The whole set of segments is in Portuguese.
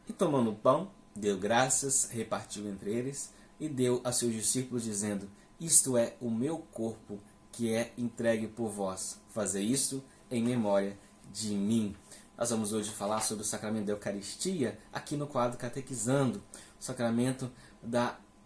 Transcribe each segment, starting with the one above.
E tomando o pão, deu graças, repartiu entre eles e deu a seus discípulos, dizendo: Isto é o meu corpo, que é entregue por vós. Fazei isto em memória de mim. Nós vamos hoje falar sobre o sacramento da Eucaristia, aqui no quadro Catequizando, o sacramento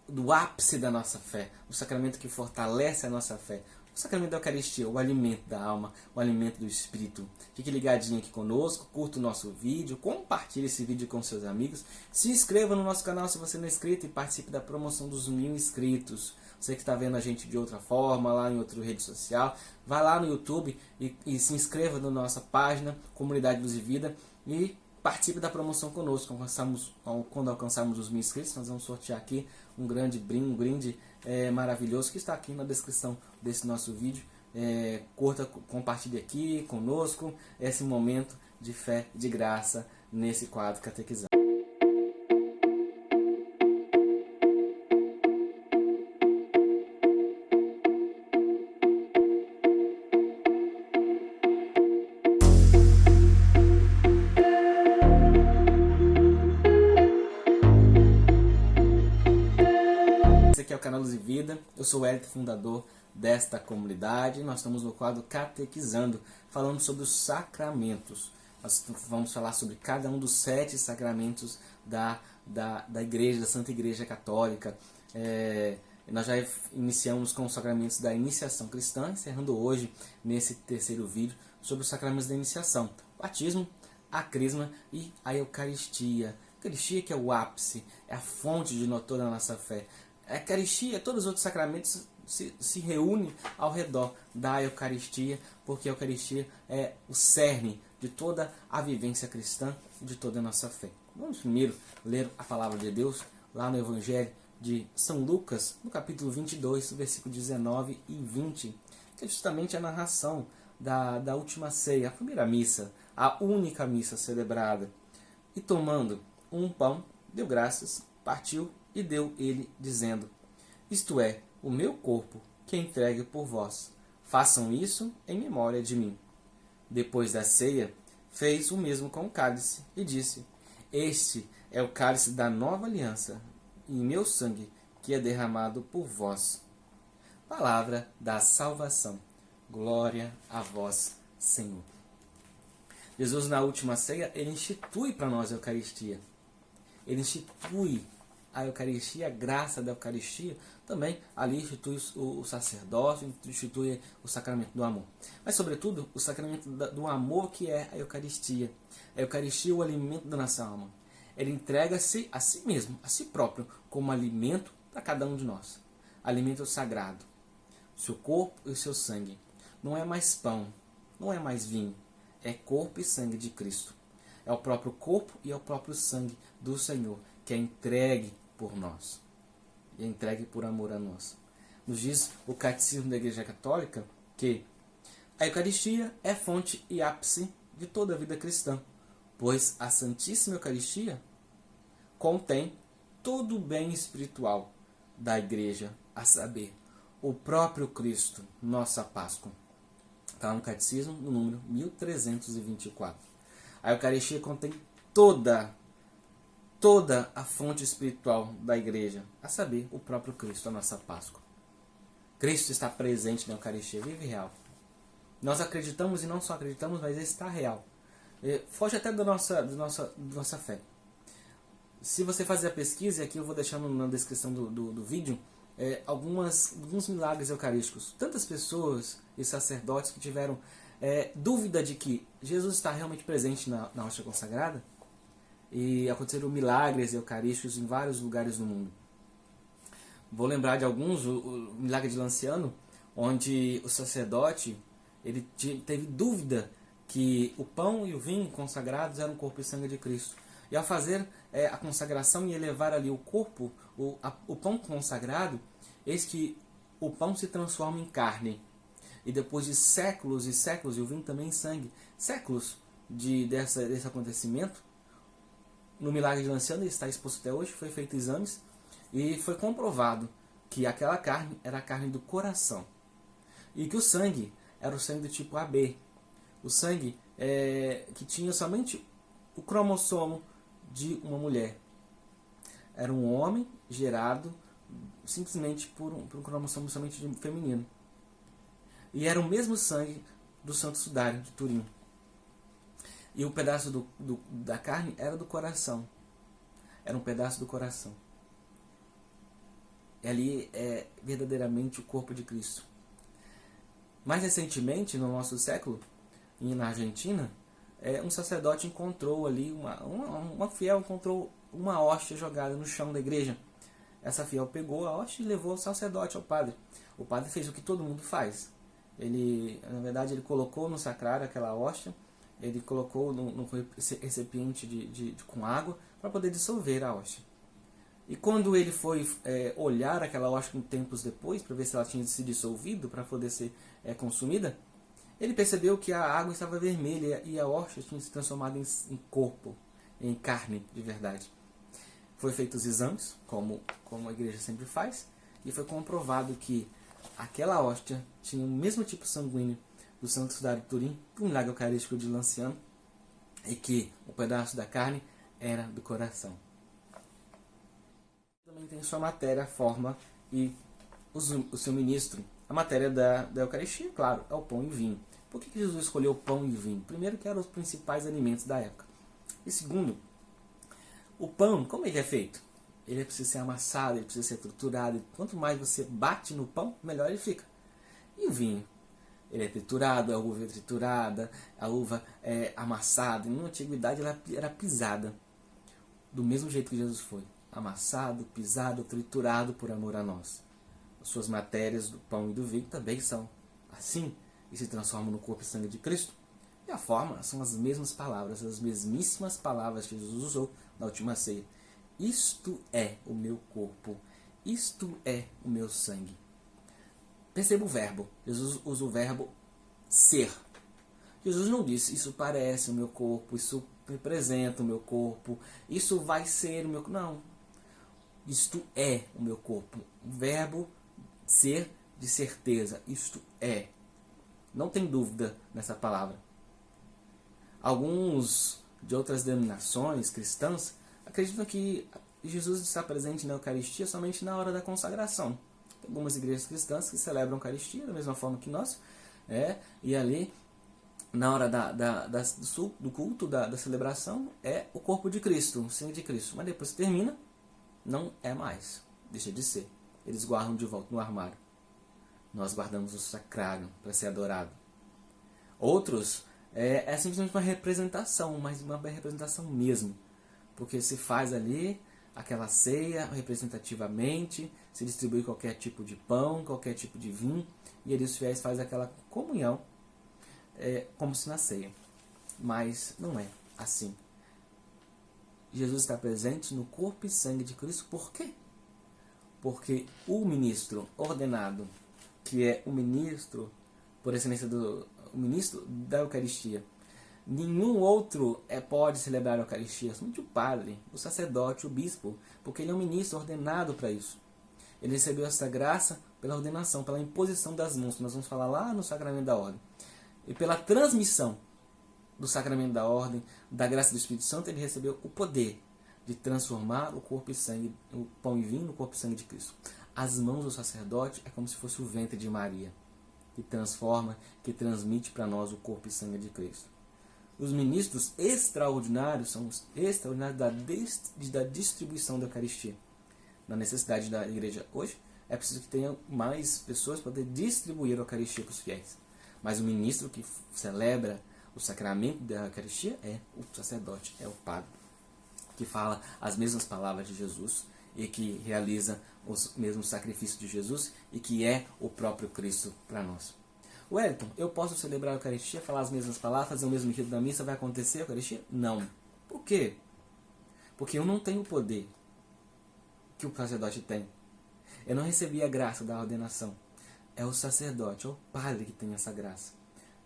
do ápice da nossa fé, o sacramento que fortalece a nossa fé. O sacramento da Eucaristia, o alimento da alma, o alimento do espírito. Fique ligadinho aqui conosco, curta o nosso vídeo, compartilhe esse vídeo com seus amigos, se inscreva no nosso canal se você não é inscrito e participe da promoção dos 1000 inscritos. Você que está vendo a gente de outra forma, lá em outra rede social, vai lá no YouTube e se inscreva na nossa página, Comunidade Luz e Vida, e participe da promoção conosco. Quando alcançarmos os 1000 inscritos, nós vamos sortear aqui um grande brinde maravilhoso que está aqui na descrição desse nosso vídeo. Curta, compartilhe aqui conosco esse momento de fé e de graça nesse quadro Catequizando. Esse aqui é o canal Luz e Vida, eu sou o Hélio, fundador desta comunidade. Nós estamos no quadro Catequizando, falando sobre os sacramentos. Nós vamos falar sobre cada um dos 7 sacramentos da Igreja, da Santa Igreja Católica. Nós já iniciamos com os sacramentos da iniciação cristã, encerrando hoje, nesse terceiro vídeo, sobre os sacramentos da iniciação: o batismo, a crisma e a Eucaristia. A Eucaristia que é o ápice, é a fonte de toda a nossa fé. A Eucaristia, todos os outros sacramentos se reúnem ao redor da Eucaristia, porque a Eucaristia é o cerne de toda a vivência cristã e de toda a nossa fé. Vamos primeiro ler a palavra de Deus lá no Evangelho de São Lucas, no capítulo 22, versículo 19 e 20, que é justamente a narração da última ceia, a primeira missa, a única missa celebrada. E tomando um pão, deu graças, partiu e deu ele, dizendo: Isto é o meu corpo, que é entregue por vós. Façam isso em memória de mim. Depois da ceia, fez o mesmo com o cálice e disse: Este é o cálice da nova aliança, em meu sangue, que é derramado por vós. Palavra da salvação. Glória a vós, Senhor. Jesus, na última ceia, ele institui para nós a Eucaristia. Ele institui a Eucaristia, a graça da Eucaristia, também ali institui o sacerdócio, institui o sacramento do amor. Mas, sobretudo, o sacramento do amor, que é a Eucaristia. A Eucaristia é o alimento da nossa alma. Ele entrega-se a si mesmo, a si próprio, como alimento para cada um de nós. Alimento sagrado. Seu corpo e o seu sangue. Não é mais pão, não é mais vinho. É corpo e sangue de Cristo. É o próprio corpo e é o próprio sangue do Senhor, que é entregue por nós. E é entregue por amor a nós. Nos diz o Catecismo da Igreja Católica que a Eucaristia é fonte e ápice de toda a vida cristã, pois a Santíssima Eucaristia contém todo o bem espiritual da Igreja, a saber, o próprio Cristo, nossa Páscoa. Está no Catecismo, no número 1324. A Eucaristia contém toda a fonte espiritual da Igreja, a saber, o próprio Cristo, a nossa Páscoa. Cristo está presente na Eucaristia, vive real. Nós acreditamos e não só acreditamos, mas ele está real. Foge até da nossa fé. Se você fazer a pesquisa, e aqui eu vou deixar na descrição do vídeo, alguns milagres eucarísticos. Tantas pessoas e sacerdotes que tiveram dúvida de que Jesus está realmente presente na hóstia consagrada, e aconteceram milagres eucarísticos em vários lugares do mundo. Vou lembrar de alguns: o milagre de Lanciano, onde o sacerdote ele teve dúvida que o pão e o vinho consagrados eram o corpo e sangue de Cristo. E ao fazer a consagração e elevar ali o corpo, o pão consagrado, eis que o pão se transforma em carne. E depois de séculos e séculos, e o vinho também em sangue, séculos desse acontecimento, no milagre de Lanciano, ele está exposto até hoje, foi feito exames, e foi comprovado que aquela carne era a carne do coração. E que o sangue era o sangue do tipo AB. O sangue que tinha somente o cromossomo de uma mulher. Era um homem gerado simplesmente por um cromossomo somente feminino. E era o mesmo sangue do Santo Sudário de Turim. E o pedaço da carne era do coração. Era um pedaço do coração. E ali é verdadeiramente o corpo de Cristo. Mais recentemente, no nosso século, na Argentina, um sacerdote encontrou ali, uma fiel encontrou uma hóstia jogada no chão da igreja. Essa fiel pegou a hóstia e levou ao sacerdote, ao padre. O padre fez o que todo mundo faz. Na verdade, ele colocou no sacrário aquela hóstia, ele colocou no recipiente com água para poder dissolver a hóstia. E quando ele foi olhar aquela hóstia tempos depois, para ver se ela tinha se dissolvido, para poder ser consumida, ele percebeu que a água estava vermelha e a hóstia tinha se transformado em corpo, em carne de verdade. Foi feitos exames, como a igreja sempre faz, e foi comprovado que aquela hóstia tinha o mesmo tipo sanguíneo do Santo Sudário de Turim, do milagre eucarístico de Lanciano, e que o pedaço da carne era do coração. Também tem sua matéria, forma e o seu ministro. A matéria da Eucaristia, claro, é o pão e vinho. Por que Jesus escolheu pão e vinho? Primeiro, que eram os principais alimentos da época. E segundo, o pão, como ele é feito? Ele precisa ser amassado, ele precisa ser triturado. E quanto mais você bate no pão, melhor ele fica. E o vinho? Ele é triturado, a uva é triturada, a uva é amassada. E na antiguidade ela era pisada. Do mesmo jeito que Jesus foi. Amassado, pisado, triturado por amor a nós. As suas matérias do pão e do vinho também são assim e se transformam no corpo e sangue de Cristo. E a forma são as mesmas palavras, as mesmíssimas palavras que Jesus usou na última ceia. Isto é o meu corpo, isto é o meu sangue. Perceba o verbo. Jesus usa o verbo ser. Jesus não disse, isso parece o meu corpo, isso representa o meu corpo, isso vai ser o meu corpo. Não. Isto é o meu corpo. O verbo ser de certeza. Isto é. Não tem dúvida nessa palavra. Alguns de outras denominações cristãs acreditam que Jesus está presente na Eucaristia somente na hora da consagração. Tem algumas igrejas cristãs que celebram a Eucaristia da mesma forma que nós. E ali, na hora do culto, da celebração, é o corpo de Cristo, o sangue de Cristo. Mas depois que termina, não é mais. Deixa de ser. Eles guardam de volta no armário. Nós guardamos o sacrário para ser adorado. Outros, é simplesmente uma representação, mas uma representação mesmo. Porque se faz ali aquela ceia representativamente, se distribui qualquer tipo de pão, qualquer tipo de vinho, e ali os fiéis fazem aquela comunhão, como se na ceia. Mas não é assim. Jesus está presente no corpo e sangue de Cristo. Por quê? Porque o ministro ordenado, que é o ministro, por excelência, o ministro da Eucaristia, nenhum outro pode celebrar a Eucaristia, somente o padre, o sacerdote, o bispo, porque ele é um ministro ordenado para isso. Ele recebeu essa graça pela ordenação, pela imposição das mãos, que nós vamos falar lá no Sacramento da Ordem. E pela transmissão do Sacramento da Ordem, da graça do Espírito Santo, ele recebeu o poder de transformar o corpo e sangue, o pão e vinho no corpo e sangue de Cristo. As mãos do sacerdote é como se fosse o ventre de Maria, que transforma, que transmite para nós o corpo e sangue de Cristo. Os ministros extraordinários são os extraordinários da distribuição da Eucaristia. Na necessidade da igreja hoje, é preciso que tenha mais pessoas para poder distribuir a Eucaristia para os fiéis. Mas o ministro que celebra o sacramento da Eucaristia é o sacerdote, é o padre, que fala as mesmas palavras de Jesus e que realiza os mesmos sacrifícios de Jesus e que é o próprio Cristo para nós. Wellington, eu posso celebrar a Eucaristia, falar as mesmas palavras, fazer o mesmo rito da missa, vai acontecer a Eucaristia? Não. Por quê? Porque eu não tenho o poder que o sacerdote tem. Eu não recebi a graça da ordenação. É o sacerdote, é o padre que tem essa graça.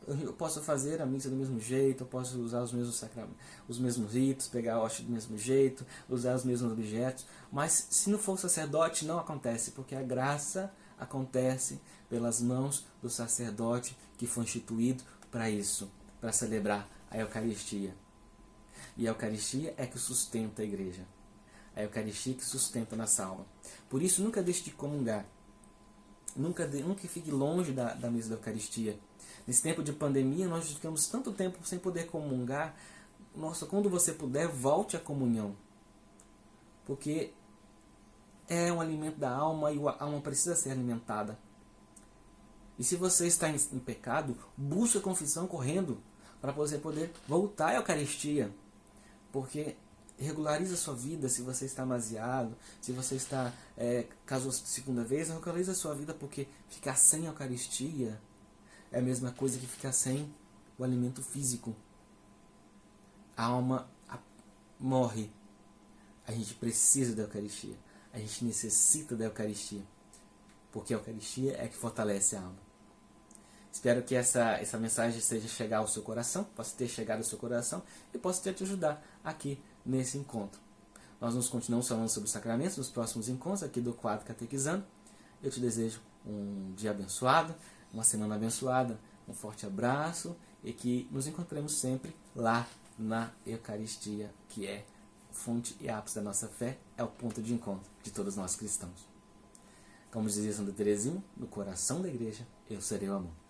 Eu posso fazer a missa do mesmo jeito, eu posso usar os mesmos sacramentos, os mesmos ritos, pegar a hóstia do mesmo jeito, usar os mesmos objetos, mas se não for o sacerdote, não acontece, porque a graça acontece pelas mãos do sacerdote que foi instituído para isso, para celebrar a Eucaristia. E a Eucaristia é que sustenta a igreja. A Eucaristia que sustenta na salva. Por isso, nunca deixe de comungar. Nunca fique longe da mesa da Eucaristia. Nesse tempo de pandemia, nós ficamos tanto tempo sem poder comungar. Nossa, quando você puder, volte à comunhão. Porque é um alimento da alma e a alma precisa ser alimentada. E se você está em pecado, busque a confissão correndo para você poder voltar à Eucaristia. Porque regulariza a sua vida se você está amaziado, se você está, casou segunda vez, regulariza a sua vida, porque ficar sem a Eucaristia é a mesma coisa que ficar sem o alimento físico. A alma morre. A gente precisa da Eucaristia. A gente necessita da Eucaristia. Porque a Eucaristia é que fortalece a alma. Espero que essa mensagem seja chegar ao seu coração, possa ter chegado ao seu coração e possa ter te ajudar aqui nesse encontro. Nós continuamos falando sobre os sacramentos nos próximos encontros aqui do quadro Catequizando. Eu te desejo um dia abençoado, uma semana abençoada, um forte abraço e que nos encontremos sempre lá na Eucaristia, que é fonte e ápice da nossa fé, é o ponto de encontro de todos nós cristãos. Como dizia Santa Teresinha, no coração da igreja eu serei o amor.